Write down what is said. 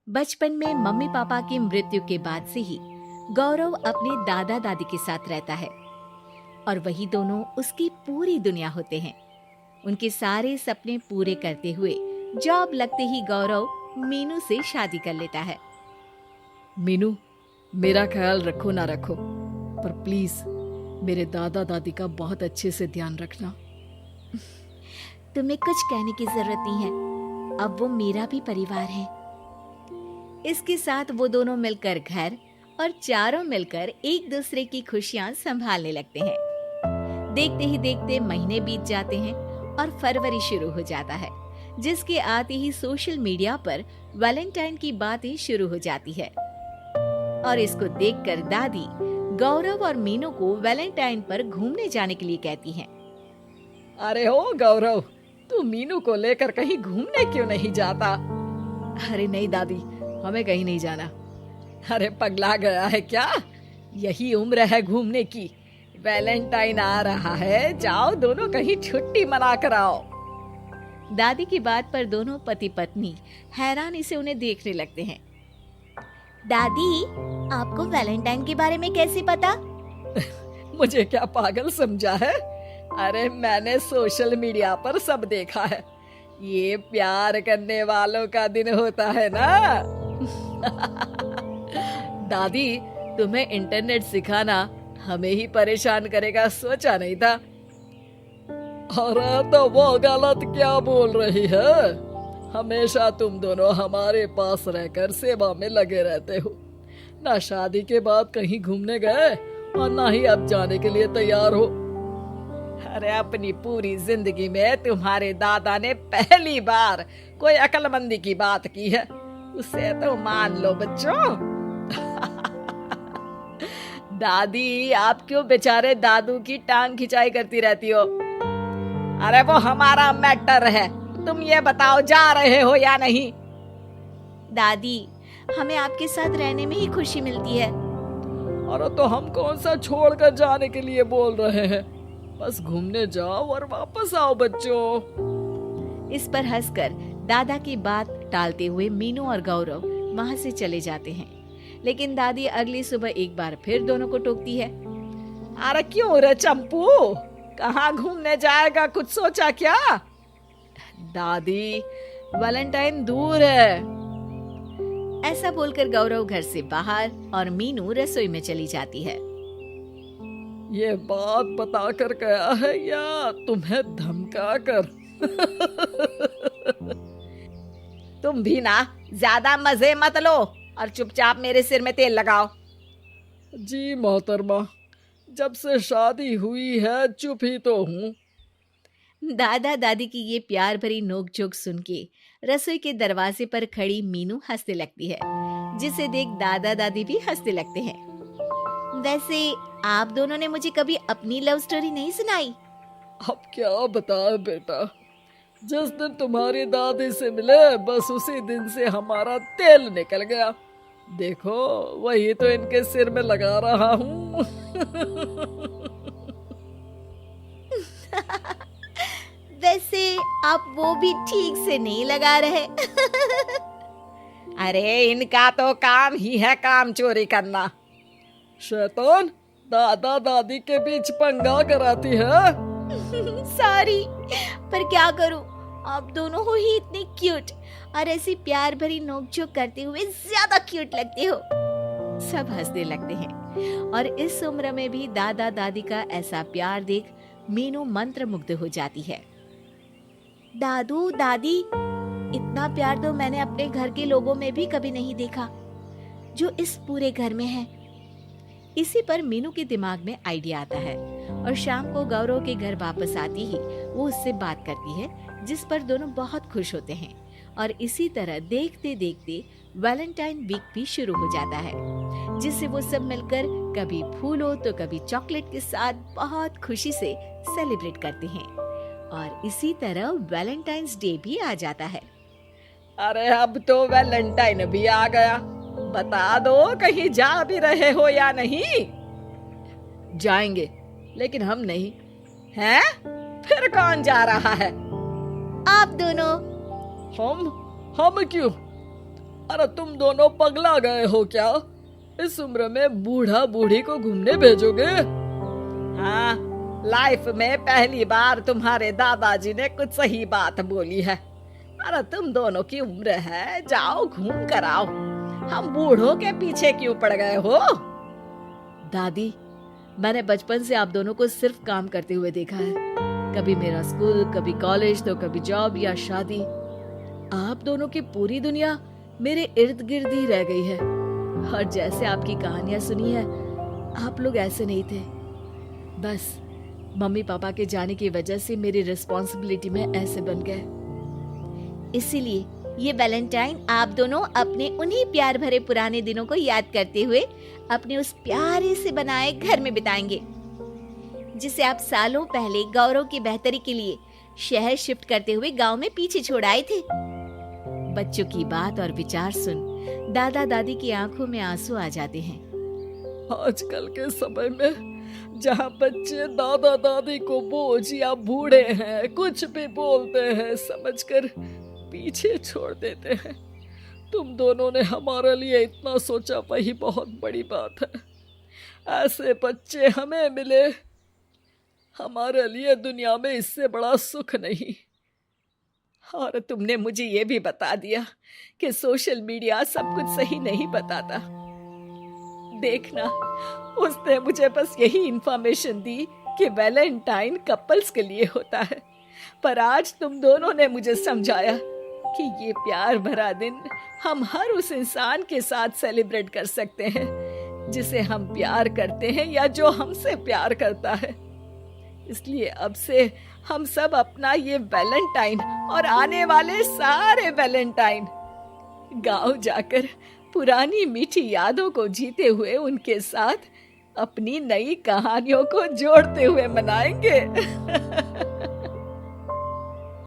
बचपन में mummy papa की मृत्यु के बाद से ही गौरव अपने दादा दादी के साथ रहता है और वही दोनों उसकी पूरी दुनिया होते हैं। उनके सारे सपने पूरे करते हुए जॉब लगते ही गौरव मीनू से शादी कर लेता है। मीनू, मेरा ख्याल रखो ना रखो, पर प्लीज मेरे दादा दादी का बहुत अच्छे से ध्यान रखना। तुम्हें कुछ कहने की जरूरत नहीं है, अब वो मेरा भी परिवार है। इसके साथ वो दोनों मिलकर घर और चारों मिलकर एक दूसरे की खुशियां संभालने लगते हैं। देखते ही देखते महीने बीत जाते हैं और फरवरी शुरू हो जाता है, जिसके आते ही सोशल मीडिया पर वैलेंटाइन की बातें शुरू हो जाती है। और इसको देखकर दादी गौरव और मीनू को वैलेंटाइन पर घूमने जाने के लिए कहती हैं। अरे ओ गौरव, तू मीनू को लेकर कहीं घूमने क्यों नहीं जाता? अरे नहीं दादी, हमें कहीं नहीं जाना। अरे पगला गया है क्या? यही उम्र है घूमने की। वैलेंटाइन आ रहा है, जाओ दोनों कहीं छुट्टी मना कर आओ। दादी की बात पर दोनों पति पत्नी हैरानी से उन्हें देखने लगते हैं। दादी, आपको वैलेंटाइन के बारे में कैसे पता? मुझे क्या पागल समझा है? अरे मैंने सोशल मीडिया पर सब देखा है। ये प्यार करने वालों का दिन होता है ना। दादी, तुम्हें इंटरनेट सिखाना हमें ही परेशान करेगा, सोचा नहीं था। अरे तो वो गलत क्या बोल रही है? हमेशा तुम दोनों हमारे पास रहकर सेवा में लगे रहते हो। ना शादी के बाद कहीं घूमने गए और ना ही अब जाने के लिए तैयार हो। अरे अपनी पूरी जिंदगी में तुम्हारे दादा ने पहली बार कोई अक्लमंदी की बात की है, उसे तो मान लो बच्चों। दादी, आप क्यों बेचारे दादू की टांग खिंचाई करती रहती हो? अरे वो हमारा मैटर है, तुम ये बताओ जा रहे हो या नहीं? दादी, हमें आपके साथ रहने में ही खुशी मिलती है। अरे तो हम कौन सा छोड़कर जाने के लिए बोल रहे हैं? बस घूमने जाओ और वापस आओ बच्चों। इस पर हंसकर दादा की बात टालते हुए मीनू और गौरव वहां से चले जाते हैं। लेकिन दादी अगली सुबह एक बार फिर दोनों को टोकती है। अरे क्यों रे चंपू, कहाँ घूमने जाएगा, कुछ सोचा क्या? दादी, वैलेंटाइन दूर है। ऐसा बोलकर गौरव घर से बाहर और मीनू रसोई में चली जाती है। ये बात बता कर गया है या तुम्हें धमका कर? तुम भी ना ज्यादा मजे मत लो और चुपचाप मेरे सिर में तेल लगाओ। जी मोहतरमा, जब से शादी हुई है चुप ही तो हूँ। दादा दादी की ये प्यार भरी नोकझोंक सुन के रसोई के दरवाजे पर खड़ी मीनू हंसने लगती है, जिसे देख दादा दादी भी हंसने लगते हैं। वैसे आप दोनों ने मुझे कभी अपनी लव स्टोरी नहीं सुनाई। अब क्या बताए बेटा, जिस दिन तुम्हारी दादी से मिले बस उसी दिन से हमारा तेल निकल गया। देखो वही तो इनके सिर में लगा रहा हूँ। वैसे आप वो भी ठीक से नहीं लगा रहे। अरे इनका तो काम ही है काम चोरी करना। शैतान, दादा दादी के बीच पंगा कराती है। सॉरी, पर क्या करूं, आप दोनों हो ही इतने क्यूट और ऐसी प्यार भरी नोकझोंक करते हुए ज्यादा क्यूट लगते हो। सब हंसने लगते हैं और इस उम्र में भी दादा दादी का ऐसा प्यार देख मीनू मंत्रमुग्ध हो जाती है। दादू दादी, इतना प्यार तो मैंने अपने घर के लोगों में भी कभी नहीं देखा जो इस पूरे घर में है। इसी पर मीनू के दिमाग में आइडिया आता है और शाम को गौरव के घर वापस आती ही वो उससे बात करती है, जिस पर दोनों बहुत खुश होते हैं। और इसी तरह देखते देखते वैलेंटाइन वीक भी शुरू हो जाता है, जिसे वो सब मिलकर कभी फूलों तो कभी चॉकलेट के साथ बहुत खुशी से सेलिब्रेट करते हैं। और इसी तरह वैलेंटाइंस डे भी आ जाता है। अरे अब तो वैलेंटाइन भी आ गया, बता दो कहीं जा भी रहे हो या नहीं? जाएंगे, लेकिन हम नहीं। हैं? फिर कौन जा रहा है? आप दोनों। हम क्यों? अरे तुम दोनों पगला गए हो क्या? इस उम्र में बूढ़ा बूढ़ी को घूमने भेजोगे? हाँ, लाइफ में पहली बार तुम्हारे दादाजी ने कुछ सही बात बोली है। अरे तुम दोनों की उम्र है, जाओ घूम कर आओ। हम बूढ़ों के पीछे क्यों पड़ गए हो? दादी, मैंने बचपन से आप दोनों को सिर्फ काम करते हुए देखा है। कभी मेरा स्कूल, कभी कॉलेज, तो कभी जॉब या शादी। आप दोनों की पूरी दुनिया मेरे इर्द गिर्द ही रह गई है। और जैसे आपकी कहानियां सुनी है, आप लोग ऐसे नहीं थे। बस मम्मी पापा के जाने की वजह से मेरी रिस्पॉन्सिबिलिटी में ऐसे बन गए। इसीलिए ये वैलेंटाइन आप दोनों अपने उन्हीं प्यार भरे पुराने दिनों को याद करते हुए अपने उस प्यारे से बनाए घर में बिताएंगे, जिसे आप सालों पहले गौरव की बेहतरी के लिए शहर शिफ्ट करते हुए गांव में पीछे छोड़ आए थे। बच्चों की बात और विचार सुन दादा दादी की आंखों में आंसू आ जाते हैं। आजकल के समय में जहाँ बच्चे दादा दादी को बोझ या बूढ़े हैं कुछ भी बोलते हैं समझकर पीछे छोड़ देते हैं, तुम दोनों ने हमारे लिए इतना सोचा, वही बहुत बड़ी बात है। ऐसे बच्चे हमें मिले, हमारे लिए दुनिया में इससे बड़ा सुख नहीं। और तुमने मुझे ये भी बता दिया कि सोशल मीडिया सब कुछ सही नहीं बताता। देखना, उसने मुझे बस यही इंफॉर्मेशन दी कि वैलेंटाइन कपल्स के लिए होता है, पर आज तुम दोनों ने मुझे समझाया कि ये प्यार भरा दिन हम हर उस इंसान के साथ सेलिब्रेट कर सकते हैं जिसे हम प्यार करते हैं या जो हमसे प्यार करता है। इसलिए अब से हम सब अपना ये वैलेंटाइन और आने वाले सारे वैलेंटाइन गांव जाकर पुरानी मीठी यादों को जीते हुए उनके साथ अपनी नई कहानियों को जोड़ते हुए मनाएंगे।